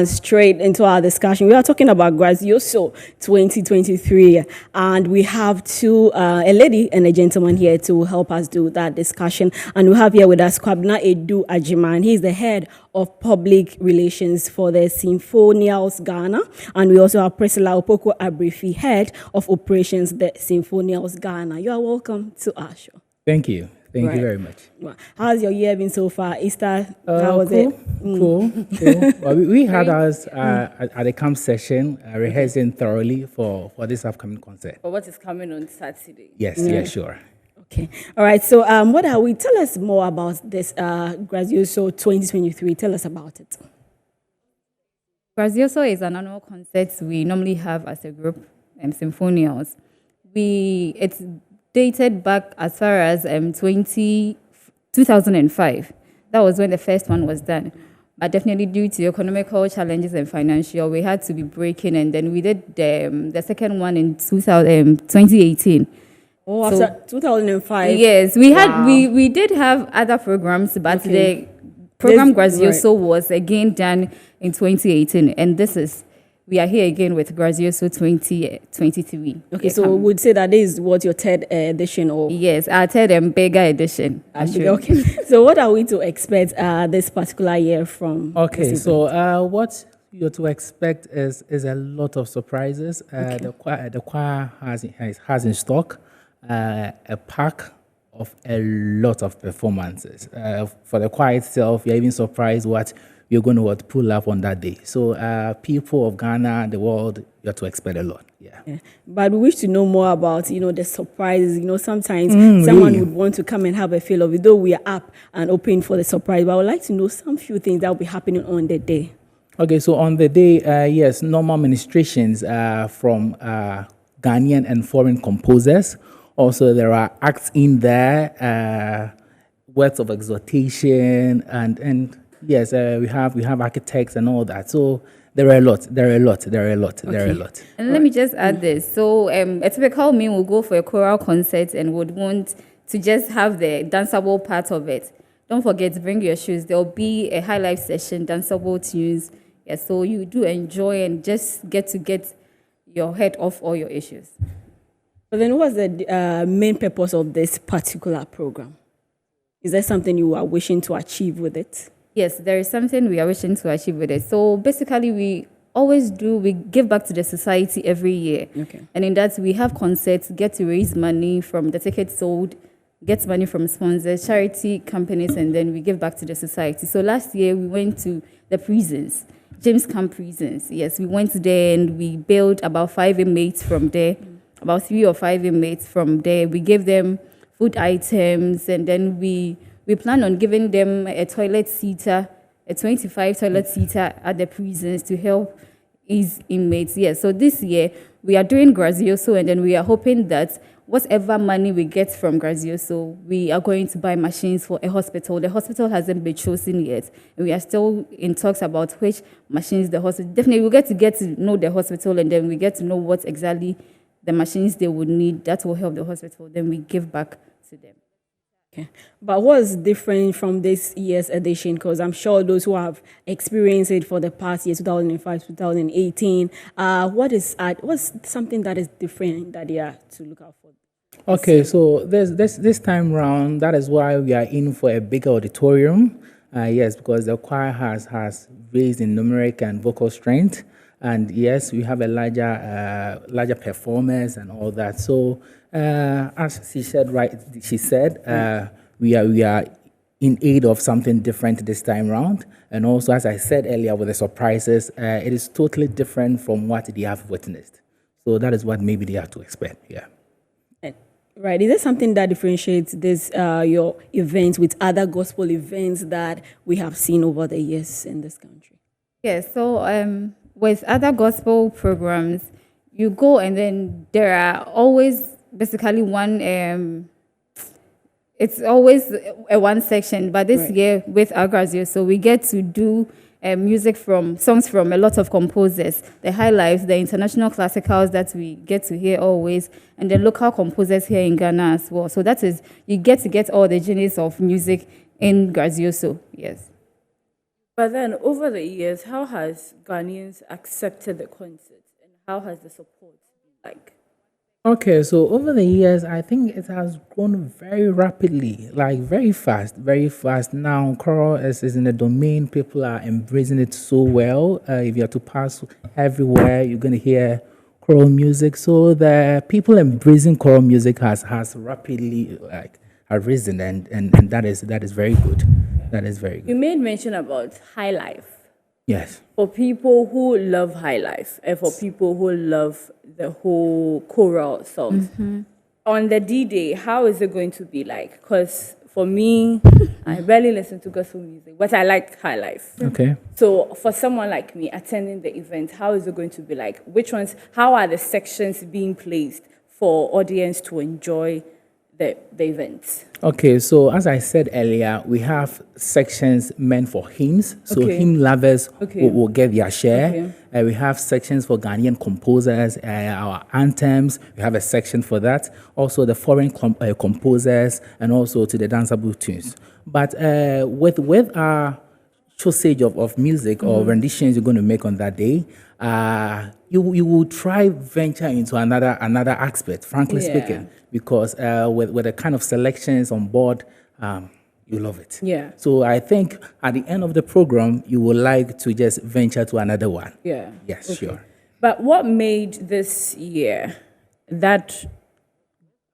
straight into our discussion. We are talking about GRAZIOSO 2023, and we have a lady and a gentleman here to help us do that discussion. And we have here with us Kwabena Edu Ajiman. He is the head of public relations for the Symphonials Ghana, and we also have Priscilla Opoko Abrifi, head of operations the Symphonials Ghana. You are welcome to our show. Thank you. Thank you very much. How's your year been so far? Easter, how was cool, it? Cool. Well, we had us at a camp session, rehearsing thoroughly for this upcoming concert. For what is coming on Saturday? Yes, yeah, sure. Okay. All right. So what are we? Tell us more about this GRAZIOSO 2023. Tell us about it. GRAZIOSO is an annual concert we normally have as a group, Symphonials. It's dated back as far as 2005. That was when the first one was done. But definitely due to economical challenges and financial, we had to be breaking, and then we did the second one in 2018. Oh, after 2005? Yes, we did have other programs, but the program GRAZIOSO was again done in 2018, and we are here again with GRAZIOSO 2023. Okay, so we would say that this is what your third edition of? Yes, our third and bigger edition. Okay, so what are we to expect this particular year from? Okay, so what you're to expect is a lot of surprises. The choir has in stock a pack of a lot of performances. For the choir itself, you're even surprised what you're going to pull up on that day. So people of Ghana, the world, you have to expect a lot. Yeah. But we wish to know more about, the surprises. Sometimes someone would want to come and have a feel of it, though we are up and open for the surprise. But I would like to know some few things that will be happening on the day. Okay, so on the day, yes, normal ministrations from Ghanaian and foreign composers. Also, there are acts in there, words of exhortation, and yes, we have architects and all that. So there are a lot. And let me just add this. So a typical me will go for a choral concert and would want to just have the danceable part of it. Don't forget to bring your shoes. There will be a high life session, danceable tunes. Yeah, so you do enjoy and just get your head off all your issues. But then what's the main purpose of this particular program? Is there something you are wishing to achieve with it? Yes, there is something we are wishing to achieve with it. So basically, we give back to the society every year. Okay. And in that, we have concerts, get to raise money from the tickets sold, get money from sponsors, charity companies, and then we give back to the society. So last year, we went to the prisons, James Camp prisons. Yes, we went there and we built about 5 inmates from there, about 3 or 5 inmates from there. We gave them food items, and then we plan on giving them a toilet seater, a 25 toilet seater at the prisons to help ease inmates. Yes, so this year we are doing GRAZIOSO, and then we are hoping that whatever money we get from GRAZIOSO, we are going to buy machines for a hospital. The hospital hasn't been chosen yet, and we are still in talks about which machines the hospital. Definitely, we get to know the hospital, and then we get to know what exactly the machines they would need that will help the hospital. Then we give back to them. Okay. But what's different from this year's edition? Because I'm sure those who have experienced it for the past year, 2005, 2018, what's something that is different that they are to look out for? Okay, so this time round, that is why we are in for a bigger auditorium. Yes, because the choir has raised in numeric and vocal strength. And yes, we have a larger performance and all that. So as she said, we are in aid of something different this time round. And also, as I said earlier, with the surprises, it is totally different from what they have witnessed. So that is what maybe they have to expect. Yeah. Right. Is there something that differentiates this your events with other gospel events that we have seen over the years in this country? Yes. So with other gospel programs, you go and then there are always basically one, it's always a one section, but this year with our GRAZIOSO, we get to do songs from a lot of composers, the high lives, the international classicals that we get to hear always, and the local composers here in Ghana as well. So that is, you get to get all the genius of music in GRAZIOSO, yes. But then over the years, how has Ghanaians accepted the concept and how has the support been like? Okay, so over the years, I think it has grown very rapidly, like very fast, very fast. Now, choral is in the domain. People are embracing it so well. If you are to pass everywhere, you're going to hear choral music. So the people embracing choral music has rapidly like arisen, and that is very good. That is very You good. made mention about high life. Yes. For people who love high life and for people who love the whole choral songs. On the D-Day, how is it going to be like? Because for me, I barely listen to gospel music, but I like high life. Okay. So for someone like me attending the event, how is it going to be like? How are the sections being placed for audience to enjoy the event? Okay, so as I said earlier, we have sections meant for hymns. So Okay. hymn lovers Okay. will get their share. Okay. We have sections for Ghanaian composers, our anthems. We have a section for that. Also the foreign composers, and also to the danceable tunes. But with our choosage of music or renditions you're going to make on that day, you will try venture into another aspect, frankly Yeah. speaking, because with the kind of selections on board, you love it. Yeah. So I think at the end of the program, you would like to just venture to another one. Yeah. Yes, Okay. sure. But what made this year, that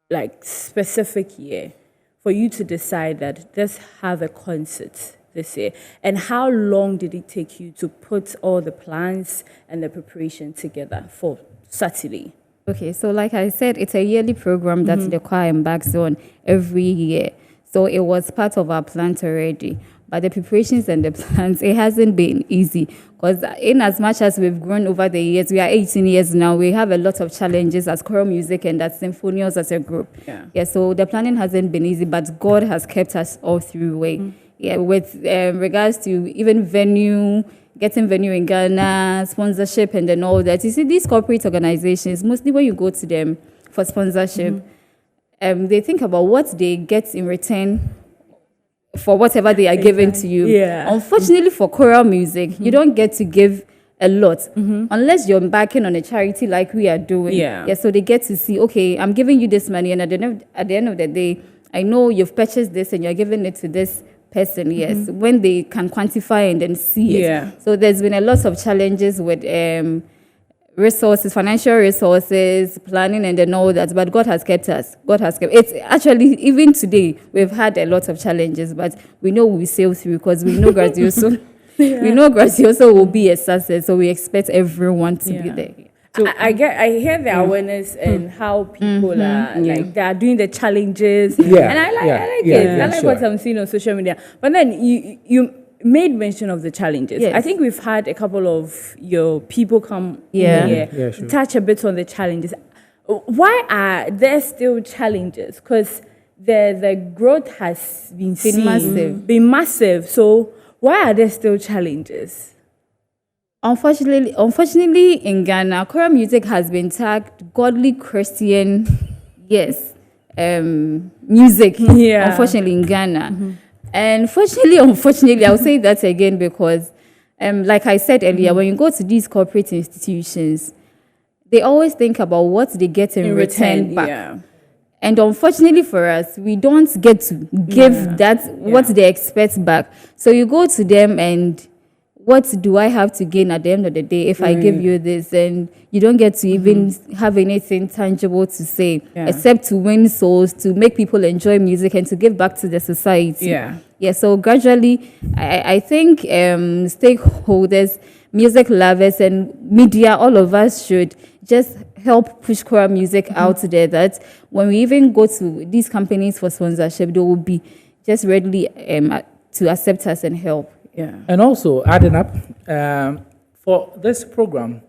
like specific year, for you to decide that let's have a concert this year? And how long did it take you to put all the plans and the preparation together for Saturday? Okay, so like I said, it's a yearly program that the choir embarks on every year. So it was part of our plans already. But the preparations and the plans, it hasn't been easy. Because in as much as we've grown over the years, we are 18 years now, we have a lot of challenges as choral music and as Symphonials as a group. Yeah. So the planning hasn't been easy, but God has kept us all through the way. Yeah, with regards to even getting venue in Ghana, sponsorship, and then all that. You see, these corporate organizations, mostly when you go to them for sponsorship, they think about what they get in return for whatever they are giving to you. Yeah. Unfortunately, for choral music, you don't get to give a lot unless you're embarking on a charity like we are doing. Yeah. So they get to see, okay, I'm giving you this money, and at the end of the day, I know you've purchased this and you're giving it to this person. Yes, when they can quantify and then see it. Yeah. So there's been a lot of challenges with resources, financial resources, planning, and then all that. But God has kept us. God has kept. It's actually even today we've had a lot of challenges, but we know we sail through because we know GRAZIOSO. We know GRAZIOSO will be a success. So we expect everyone to be there. So I hear the awareness and how people are like they are doing the challenges. Yeah, And I like yeah, it. yeah, I like sure. what I'm seeing on social media. But then you made mention of the challenges. Yes. I think we've had a couple of your people come Yeah. in here Yeah, sure. touch a bit on the challenges. Why are there still challenges? Because the growth has been Been massive. massive. So why are there still challenges? Unfortunately, in Ghana, choral music has been tagged godly Christian, music. Yeah. Unfortunately, in Ghana, and unfortunately, I'll say that again because, like I said earlier, when you go to these corporate institutions, they always think about what they get in return back. Yeah. And unfortunately for us, we don't get to give what they expect back. So you go to them and what do I have to gain at the end of the day if I give you this? And you don't get to even have anything tangible to say, except to win souls, to make people enjoy music and to give back to the society. Yeah. So gradually, I think stakeholders, music lovers and media, all of us should just help push choral music out there, that when we even go to these companies for sponsorship, they will be just readily to accept us and help. Yeah. And also, adding up, for this program,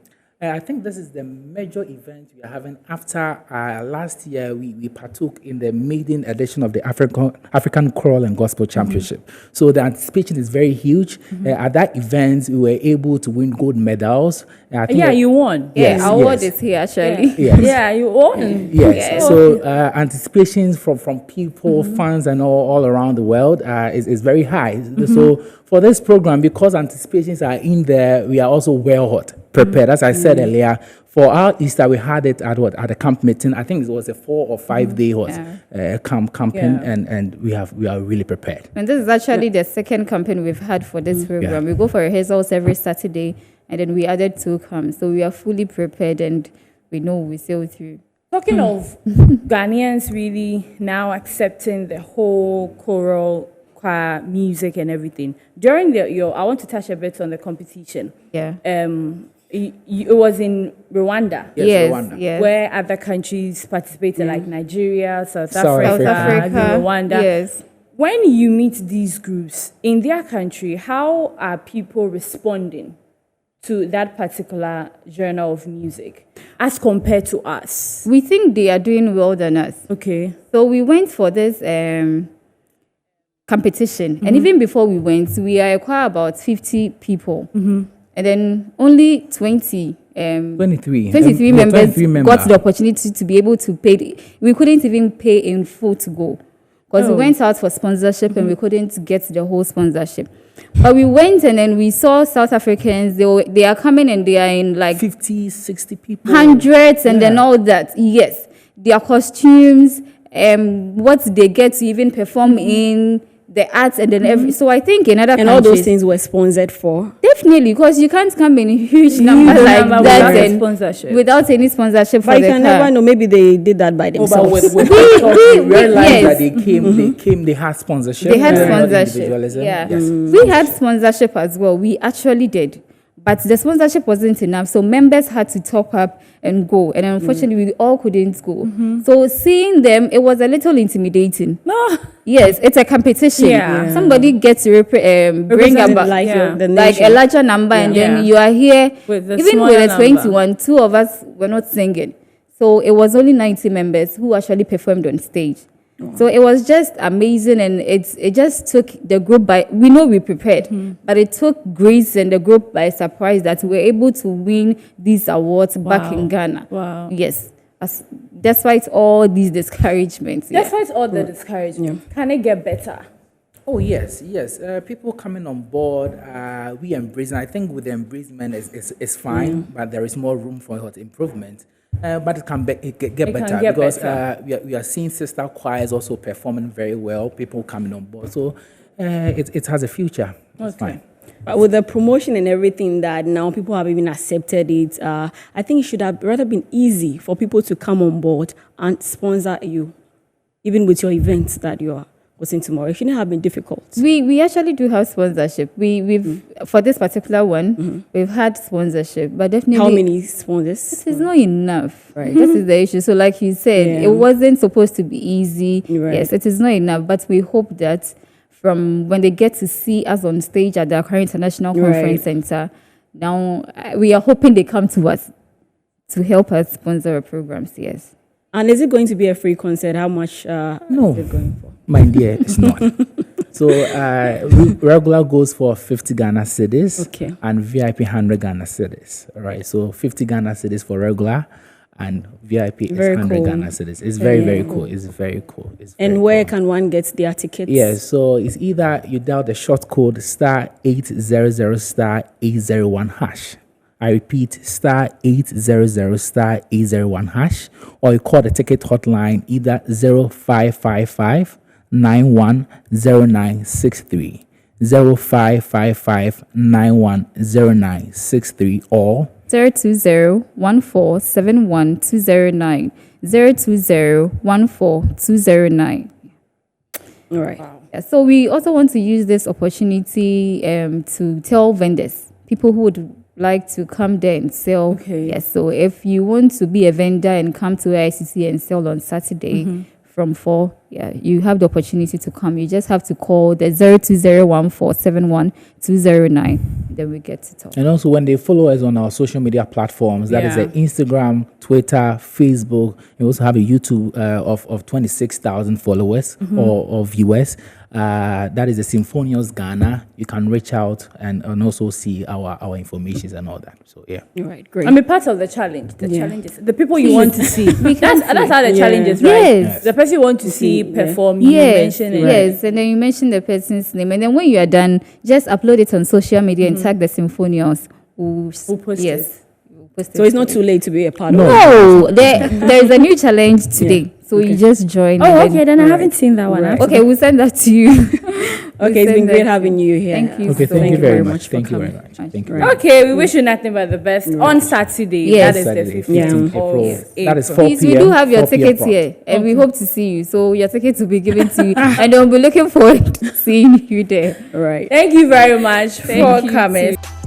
I think this is the major event we are having after last year we partook in the maiden edition of the African Choral and Gospel Championship. So the anticipation is very huge. At that event, we were able to win gold medals. I think You won. Yes, Our award yes. is here actually. Yes. Yeah, you won. Yes. So anticipations from people, fans, and all around the world is very high. So for this program, because anticipations are in there, we are also well prepared. As I said earlier, for our Easter, we had it at a camp meeting. I think it was a 4 or 5 day camping, and we are really prepared. And this is actually the second campaign we've had for this program. We go for rehearsals every Saturday, and then we added 2 camps. So we are fully prepared, and we know we sail through. Talking of Ghanaians really now accepting the whole choral, choir, music and everything. During I want to touch a bit on the competition. Yeah. It was in Rwanda. Yes, Rwanda. yes. Where other countries participated, like Nigeria, South South Africa, Africa, Rwanda. yes. When you meet these groups in their country, how are people responding to that particular genre of music as compared to us? We think they are doing well than us. Okay. So we went for this competition. And even before we went, we are quite about 50 people. And then only 23 members got the opportunity to be able to pay. We couldn't even pay in full to go because we went out for sponsorship and we couldn't get the whole sponsorship. But we went and then we saw South Africans. They are coming and they are in like 50, 60 people. hundreds and then all that. Yes, their costumes, what they get to even perform in the arts and then so I think in other And countries, all those things were sponsored for. definitely, because you can't come in huge number like number that without and sponsorship. without any sponsorship But for you the can car. never know. Maybe they did that by But themselves. with we realized yes. that they came, they had sponsorship. They had not sponsorship. individualism. Yeah. Yes. We had sponsorship as well. We actually did. But the sponsorship wasn't enough. So members had to top up and go. And unfortunately, we all couldn't go. So seeing them, it was a little intimidating. No. Yes, it's a competition. Yeah. Somebody gets to bring Representing about like Yeah. the like nation. a larger number, and then Yeah. you are here. With the Even smaller with the number. 21, 2 of us were not singing. So it was only 90 members who actually performed on stage. So it was just amazing, and it just took the group by. We know we prepared, but it took Grace and the group by surprise that we were able to win these awards back in Ghana. Wow. Yes, despite all these discouragements. Despite all the discouragement, can it get better? Oh yes. People coming on board, we embrace. And I think with the embracement is fine, but there is more room for improvement. But it can get better get because better. we are seeing sister choirs also performing very well. People coming on board, so it has a future. It's fine. But with the promotion and everything that now people have even accepted it, I think it should have rather been easy for people to come on board and sponsor you, even with your events that you are hosting tomorrow. It shouldn't have been difficult. We actually do have sponsorship. We've for this particular one, we've had sponsorship, but definitely How many sponsors? it is not enough. Right. This is the issue. So like you said, Yeah. it wasn't supposed to be easy. Right. Yes, it is not enough, but we hope that from when they get to see us on stage at the Accra International Conference Center, now we are hoping they come to us to help us sponsor our programs. Yes. And is it going to be a free concert? How much No. is it going for? My dear, it's not. So regular goes for 50 Ghana cedis, Okay. and VIP 100 Ghana cedis. All right, so 50 Ghana cedis for regular, and VIP is Very 100 cool. Ghana cedis. It's very cool. It's very cool. It's And very where cool. can one get their tickets? Yeah, so it's either you dial the short code *800*801#. I repeat, *800*801#, or you call the ticket hotline either 0555-910963, 0555-910963, or 020-1471-209, 020-14-209. All right. Yeah, so we also want to use this opportunity to tell vendors, people who would like to come there and sell. Okay. Yes, so if you want to be a vendor and come to ICC and sell on Saturday from 4 yeah, you have the opportunity to come. You just have to call the 02014712009. Then we get to talk. And also, when they follow us on our social media platforms, that is Yeah. Instagram, Twitter, Facebook. We also have a YouTube of 26,000 followers or viewers. That is the Symphonials Ghana. You can reach out and also see our information and all that. So yeah. All right, great. I mean, part of the challenge. The Yeah. challenge is the people you want to see. That's how the Yeah. challenge is, right? Yes. The person you want to see yeah. perform, you Yes, mention it. yes, and then you mention the person's name, and then when you are done, just upload it on social media and tag the Symphonials. We'll post yes. it. We'll post So it it's not today. too late to be a part of No. it. No, there is a new challenge today, so you just join. Oh, and okay. Then I haven't seen that one. Right. Okay, we'll send that to you. Okay, it's been great having you here. Thank you. Okay, so thank you very much. for Thank you very coming. much. Thank you. Right. Okay, we wish you nothing but the best on Saturday. Yes. That is Saturday, the 15th 15th April. of That is April. 4 Please, we p.m. do have your 4 p.m. tickets prompt. here, and we hope to see you. So your tickets will be given to you, and they'll be looking forward to seeing you there. Right. Thank you very much Thank for you coming. too.